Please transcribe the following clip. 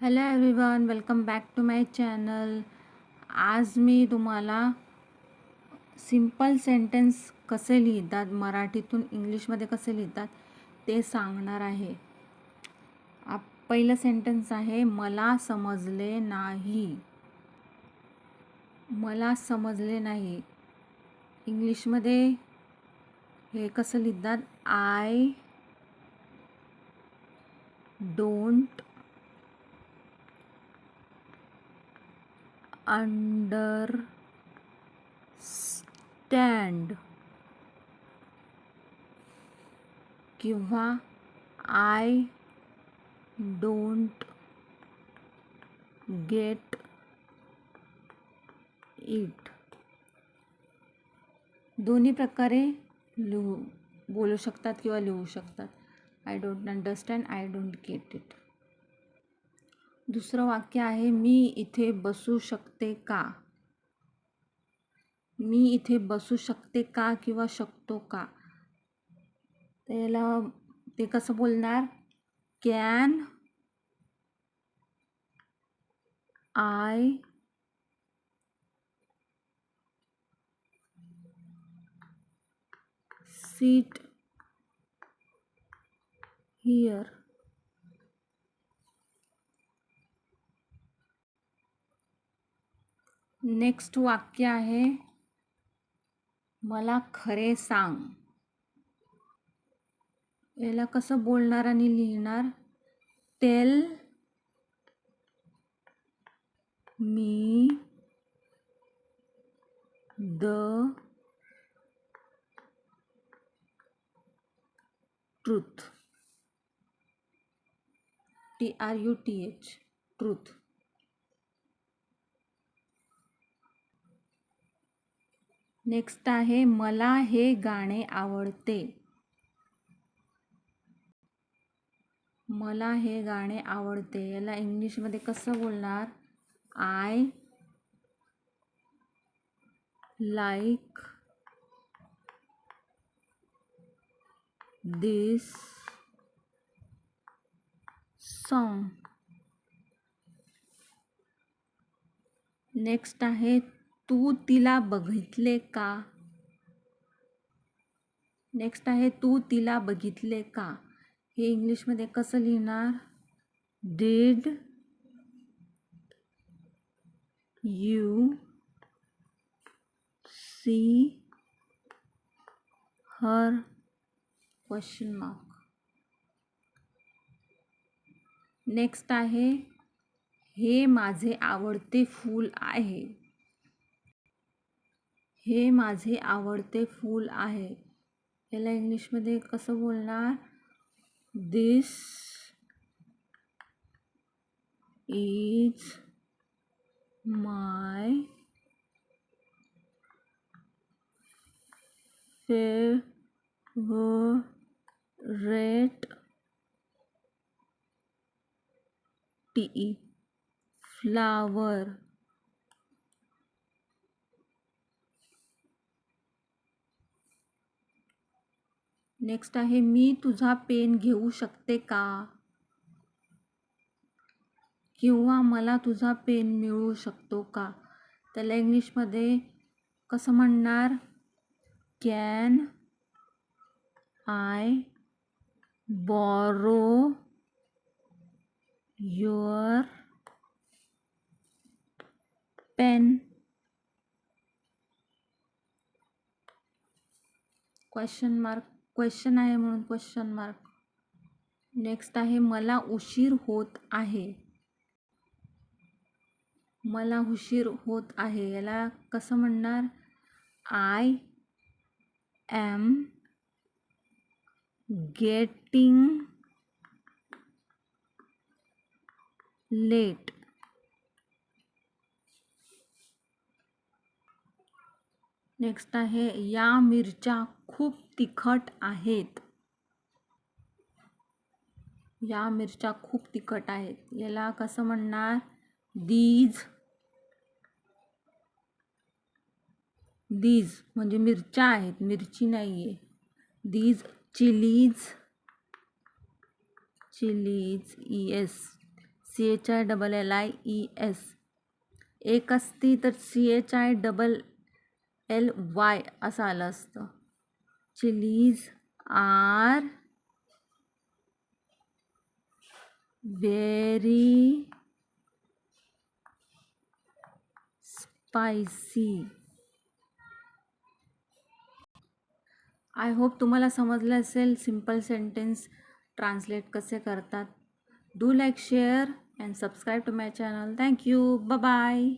Hello everyone, welcome back to my channel. आज मी तुम्हाला सिंपल सेंटेन्स कसे लिहितात, मराठीतून इंग्लिशमध्ये कसे लिहितात ते सांगणार आहे. पहिलं सेंटेन्स आहे, मला समजले नाही. मला समजले नाही इंग्लिशमध्ये हे कसं लिहितात? आय डोंट अंडरस्टँड किंवा आय डोंट गेट इट. दोन्ही प्रकारे बोलू शकतात किंवा लिहू शकतात. I don't understand, I don't get it. दुसरं वाक्य आहे, मी इथे बसू शकते का? मी इथे बसू शकते का किंवा शकतो का? त्याला ते कसं बोलणार? Can I sit here? Next वाक्य आहे, मला खरे सांग. याला कसं बोलणार आणि लिहिणार? Tell me the truth. TRUTH, truth. Next आहे, मला हे गाणे आवडते. मला हे गाणे आवडते याला इंग्लिशमध्ये कसं बोलणार? I like this song. Next आहे, तू तिला बघितले का? नेक्स्ट आहे, तू तिला बघितले का? हे इंग्लिशमध्ये कसं लिहिणार? Did you see her? Question mark. Next आहे, हे माझे आवडते फूल आहे. हे माझे आवडते फूल आहे याला इंग्लिशमध्ये कसं बोलणार? This is my favourite tea flower. Next आहे, मी तुझा पेन घेऊ शकते का? किंवा मला तुझा पेन मिळू शकतो का? त्याला इंग्लिशमध्ये कसं म्हणणार? Can I borrow your pen? Question mark. Question आहे म्हणून क्वेश्चन मार्क. नेक्स्ट आहे, मला उशीर होत आहे. मला उशीर होत आहे याला कसं म्हणणार? I am getting late. Next आहे, या मिरच्या खूप तिखट आहेत. या मिरच्या खूप तिखट आहेत याला कसं म्हणणार? दीज म्हणजे मिरच्या आहेत, मिरची नाही आहे. These chillies, ES CHILLIES. एक असती तर CHILLY असं आलं असतं. Chillies are very spicy. I hope तुम्हाला समजलं असेल सिम्पल सेंटेन्स ट्रान्सलेट कसे करतात. Do like, share and subscribe to my channel. Thank you. Bye.